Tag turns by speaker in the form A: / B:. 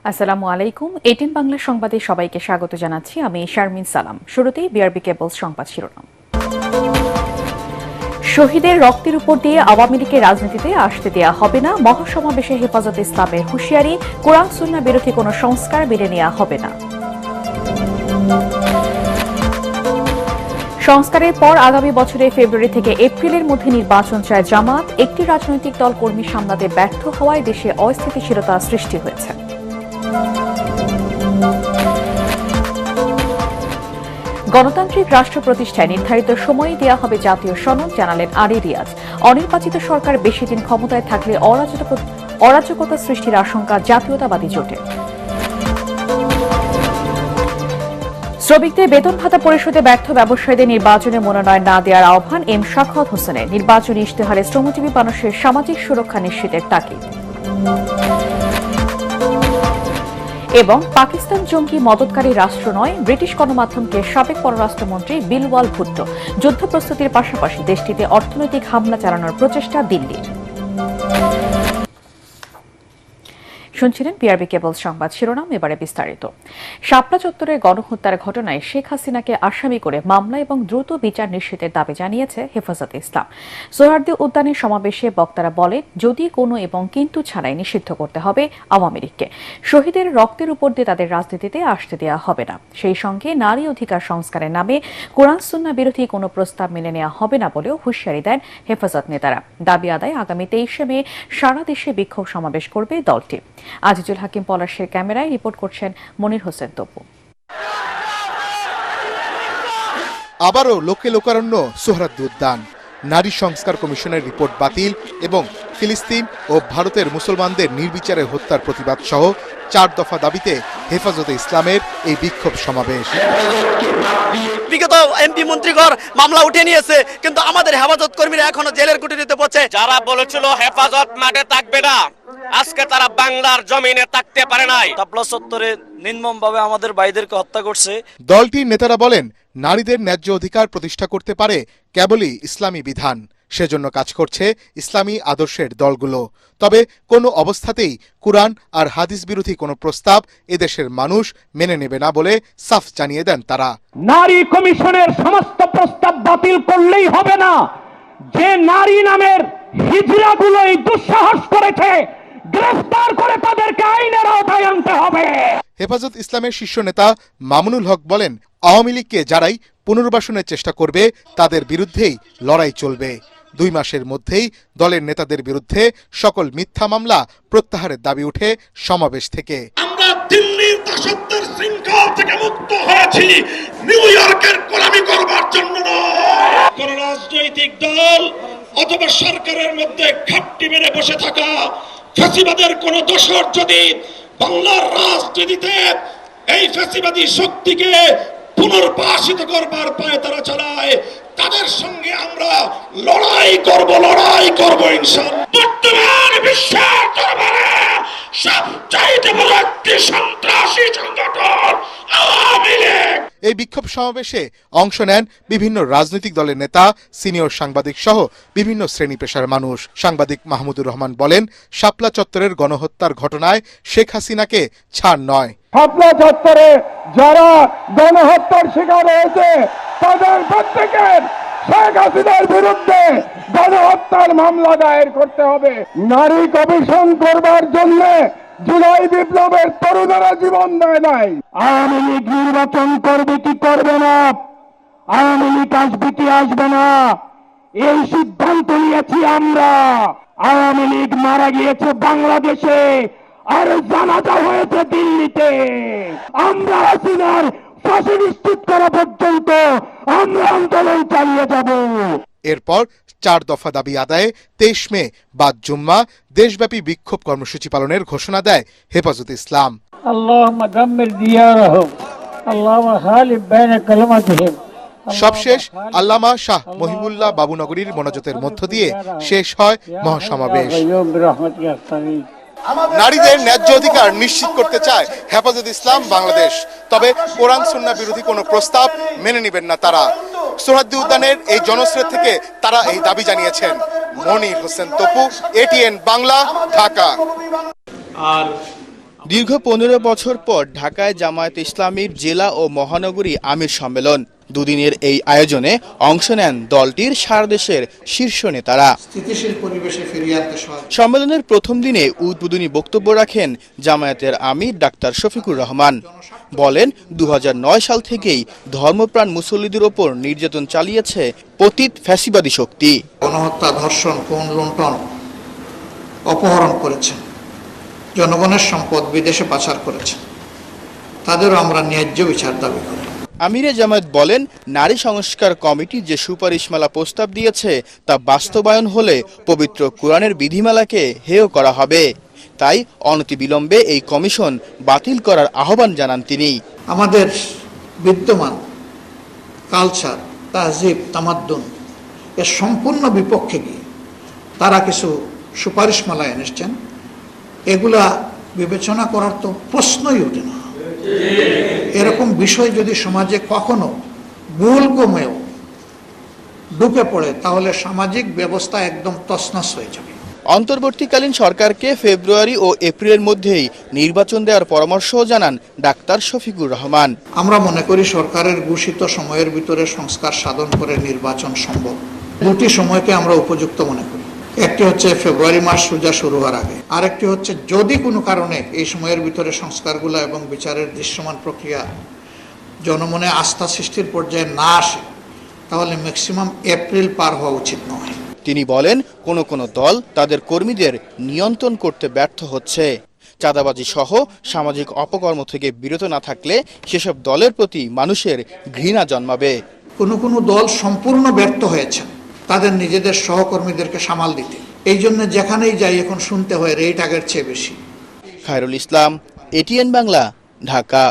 A: আসসালামু আলাইকুম। 18 বাংলা সংবাদে সবাইকে স্বাগত জানাচ্ছি। আমি শারমিন সালাম। শুরুতেই বিআরবি কেবলস সংবাদ শিরোনাম। শহীদের রক্তের উপর দিয়ে আওয়ামী লীগের রাজনীতিতে আসতে দেয়া হবে না। মহাসমাবেশে হেফাজতে ইসলামের হুঁশিয়ারি, কোরআন সুন্নাহ বিরোধী কোনো সংস্কার মেনে নেওয়া হবে না। সংস্কারের পর আগামী বছরের ফেব্রুয়ারি থেকে এপ্রিলের মধ্যে নির্বাচন চায় জামাত। একটি রাজনৈতিক দল কর্মী সামলাতে ব্যর্থ হওয়ায় দেশে অস্থিতিশীলতা সৃষ্টি হয়েছে। গণতান্ত্রিক রাষ্ট্র প্রতিষ্ঠায় নির্ধারিত সময়ে দেওয়া হবে জাতীয় সনদ, জানালেন আলী রিয়াজ। অনির্বাচিত সরকার বেশি দিন ক্ষমতায় থাকলে অরাজকতা সৃষ্টির আশঙ্কা জাতীয়তাবাদী জোটে। শ্রমিকদের বেতন ভাতা পরিশোধে ব্যর্থ ব্যবসায়ীদের নির্বাচনে মনোনয়ন না দেওয়ার আহ্বান এম শাখাওয়াত হোসেনের। নির্বাচনী ইশতেহারে শ্রমজীবী মানুষের সামাজিক সুরক্ষা নিশ্চিতের তাগিদ। এবং পাকিস্তান জঙ্গি মদতকারী রাষ্ট্র নয়, ব্রিটিশ গণমাধ্যমকে সাবেক পররাষ্ট্রমন্ত্রী বিলওয়াল ভুট্টো। যুদ্ধ প্রস্তুতির পাশাপাশি দেশটিতে অর্থনৈতিক হামলা চালানোর প্রচেষ্টা দিল্লির। শুনছিলেন বিআরবি কেবল সংবাদ শিরোনাম, এবারে বিস্তারিত। শাপলা চত্বরের গণহত্যার ঘটনায় শেখ হাসিনাকে আসামি করে মামলা এবং দ্রুত বিচার নিশ্চিতের দাবি জানিয়েছে হেফাজতে ইসলাম। সোহরাওয়ার্দী উদ্যানের সমাবেশে বক্তারা বলেন, যদি কোনো এবং কিন্তু ছাড়াই নিষিদ্ধ করতে হবে আওয়ামী লীগকে। শহীদের রক্তের উপর দিয়ে তাদের রাজনীতিতে আসতে দেওয়া হবে না। সেই সঙ্গে নারী অধিকার সংস্কারের নামে কোরআন সুন্নাহ বিরোধী কোনো প্রস্তাব মেনে নেওয়া হবে না বলেও হুঁশিয়ারি দেন হেফাজত নেতারা। দাবি আদায় আগামী 23শে মে সারা দেশে বিক্ষোভ সমাবেশ করবে দলটি। আজিজুল হাকিম পলাশের ক্যামেরায় রিপোর্ট করছেন মনির হোসেন তপু।
B: আবারও লোকে লোকারণ্য সোহরাওয়ার্দী উদ্যান। নারী সংস্কার কমিশনের রিপোর্ট বাতিল এবং ফিলিস্তিন ও ভারতের মুসলমানদের নির্বিচারে হত্যার প্রতিবাদ সহ 4 দফা দাবিতে হেফাজতে ইসলামের এই বিক্ষোভ সমাবেশ।
C: বিগত এমপি মন্ত্রীগণ মামলা উঠে নিয়েছে, কিন্তু আমাদের হেফাজত কর্মীরা এখনো জেলের কুটিতে পড়ছে।
D: যারা বলেছিল হেফাজত মাঠে থাকবে না, আজকে তারা বাংলার জমিনে থাকতে পারে নাই।
C: শাপলা চত্বরে নির্মমভাবে আমাদের ভাইদেরকে হত্যা করছে।
B: দলটির নেতারা বলেন, নারীদের ন্যায্য অধিকার প্রতিষ্ঠা করতে পারে কেবলই ইসলামী বিধান। সেজন্য কাজ করছে ইসলামী আদর্শের দলগুলো। তবে কোনো অবস্থাতেই কুরআন আর হাদিস বিরোধী কোনো প্রস্তাব এদেশের মানুষ মেনে নেবে না বলে সাফ জানিয়ে দেন তারা।
E: নারী কমিশনের সমস্ত প্রস্তাব বাতিল করলেই হবে না। যে নারী নামের হিজড়াগুলোই দুঃসাহস করেছে, গ্রেফতার করে তাদেরকে আইনের আওতায় আনতে হবে।
B: হেফাজত ইসলামের শীর্ষ নেতা মামুনুল হক বলেন, আওয়ামী লীগকে যারাই পুনর্বাসনের চেষ্টা করবে তাদের বিরুদ্ধেই লড়াই চলবে। 2 মাসের মধ্যেই দলের নেতাদের বিরুদ্ধে সকল মিথ্যা মামলা প্রত্যাহারের দাবি উঠে সমাবেশ থেকে।
F: আমরা দিল্লির দাসত্বের শৃঙ্খল থেকে মুক্ত হয়েছি, নিউ ইয়র্কের গোলামি করবার জন্য নয়। কোন রাজনৈতিক দল অথবা সরকারের মধ্যে ঘাপটি মেরে বসে থাকা ফ্যাসিবাদের কোন দোসর যদি বাংলার রাজনীতিতে এই ফ্যাসিবাদী শক্তিকে পুনর্বাসিত করবার পায়ে তারা চালায়, তাদের সঙ্গে আমরা লড়াই করব ইনশাআল্লাহ। বর্তমান বিশ্বের দরবারে সবচাইতে বড় একটি সন্ত্রাসী সংগঠন আওয়ামী লীগ।
B: এই বিক্ষোভ সমাবেশে অংশ নেন বিভিন্ন রাজনৈতিক দলের নেতা, সিনিয়র সাংবাদিক সহ বিভিন্ন শ্রেণী পেশার মানুষ। সাংবাদিক মাহমুদুর রহমান বলেন, শাপলা চত্বরের গণহত্যার ঘটনায় শেখ হাসিনাকে ছাড় নয়।
E: শাপলা চত্বরে যারা গণহত্যার শিকার হয়েছে তাদের প্রত্যেকের শেখ হাসিনার বিরুদ্ধে গণহত্যার মামলা দায়ের করতে হবে। নারী কমিশন করবার জন্য জুলাই বিপ্লবের তরুণেরা জীবন দেয় নাই। আওয়ামী লীগ নির্বাচন করবে কি করবে না, আওয়ামী লীগ আসবে কি আসবে না, এই সিদ্ধান্ত নিয়েছি আমরা। আওয়ামী লীগ মারা গিয়েছে বাংলাদেশে আর জানাজা হয়েছে দিল্লিতে। আমরা হাসিনার ফাঁসি নিশ্চিত করা পর্যন্ত আমরা আন্দোলন চালিয়ে যাব।
B: এরপর 4 দফা দাবি আদায়ে 23 মে বাদ জুম্মা দেশব্যাপী বিক্ষোভ কর্মসূচি পালনের ঘোষণা দেয় হেফাজতে ইসলাম।
E: আল্লাহুম্মা দাম্মির দিয়ারহুম, আল্লাহুম্মা খালিফ বাইনা কালিমাতিহিম।
B: সবশেষ আল্লামা শাহ মহিবুল্লাহ বাবুনগরীর মোনাজাতের মধ্য দিয়ে শেষ হয় মহাসমাবেশ। নারীদের ন্যায্য অধিকার নিশ্চিত করতে চায় হেফাজত ইসলাম বাংলাদেশ। তবে কোরআন সুন্নাহ বিরোধী কোনো প্রস্তাব মেনে নেবেন না তারা। সোহরাওয়ার্দী উদ্যানের এই জনস্রোত থেকে তারা এই দাবি জানিয়েছেন। মনির হোসেন তপু, এটিএন বাংলা, ঢাকা।
G: আর দীর্ঘ 15 বছর পর ঢাকায় জামায়াতে ইসলামীর জেলা ও মহানগরী আমির সম্মেলন। দুদিনের এই আয়োজনে অংশ নেন দলটির সারা দেশের শীর্ষ নেতারা।
H: স্থিতিশীল পরিবেশে ফিরিয়ে আনতে
G: সম্মেলনের প্রথম দিনে উদ্বোধনী বক্তব্য রাখেন জামায়াতের আমির ডাক্তার শফিকুর রহমান। বলেন 2009 সাল থেকেই ধর্মপ্রাণ মুসল্লিদের ওপর নির্যাতন চালিয়েছে পতিত ফ্যাসিবাদী শক্তি।
H: গণহত্যা, ধর্ষণ, খুন, লুণ্ঠন, অপহরণ করেছেন, জনগণের সম্পদ বিদেশে পাচার করেছেন। তাদেরও আমরা ন্যায্য বিচার দাবি করি।
G: আমিরে জামায়াত বলেন, নারী সংস্কার কমিটি যে সুপারিশমালা প্রস্তাব দিয়েছে তা বাস্তবায়ন হলে পবিত্র কোরআনের বিধিমালাকে হেয় করা হবে। তাই অনতিবিলম্বে এই কমিশন বাতিল করার আহ্বান জানান তিনি।
H: আমাদের বিদ্যমান কালচার, তাহজিব, তামাদ্দুন এর সম্পূর্ণ বিপক্ষে গিয়ে তারা কিছু সুপারিশমালা এনেছেন। এগুলা বিবেচনা করার তো প্রশ্নই ওঠে না। এরকম বিষয় যদি সমাজে কখনো ভুল কমেও ঢুকে পড়ে তাহলে সামাজিক ব্যবস্থা একদম তছনছ হয়ে যাবে।
G: অন্তর্বর্তীকালীন সরকারকে ফেব্রুয়ারি ও এপ্রিলের মধ্যেই নির্বাচন দেওয়ার পরামর্শও জানান ডাক্তার শফিকুর রহমান।
H: আমরা মনে করি সরকারের ঘোষিত সময়ের ভিতরে সংস্কার সাধন করে নির্বাচন সম্ভব। দুটি সময়কে আমরা উপযুক্ত মনে করি। একটি হচ্ছে ফেব্রুয়ারি মাস সোজা শুরু হওয়ার আগে, আরেকটি হচ্ছে যদি কোনো কারণে এই সময়ের ভিতরে সংস্কারগুলো এবং বিচারের দৃশ্যমান প্রক্রিয়া জনমনে আস্থা সৃষ্টির পর্যায়ে না আসে তাহলে ম্যাক্সিমাম এপ্রিল পার হওয়া উচিত নয়।
G: তিনি বলেন, কোনো দল তাদের কর্মীদের নিয়ন্ত্রণ করতে ব্যর্থ হচ্ছে। চাঁদাবাজি সহ সামাজিক অপকর্ম থেকে বিরত না থাকলে সেসব দলের প্রতি মানুষের ঘৃণা জন্মাবে।
H: কোনো দল সম্পূর্ণ ব্যর্থ হয়েছে তাদের নিজেদের সহকর্মীদেরকে সামাল দিতে। এই জন্য যেখানেই যাই এখন শুনতে হয় রেট আগের চেয়ে বেশি।
G: খায়রুল ইসলাম, এটিএন বাংলা, ঢাকা।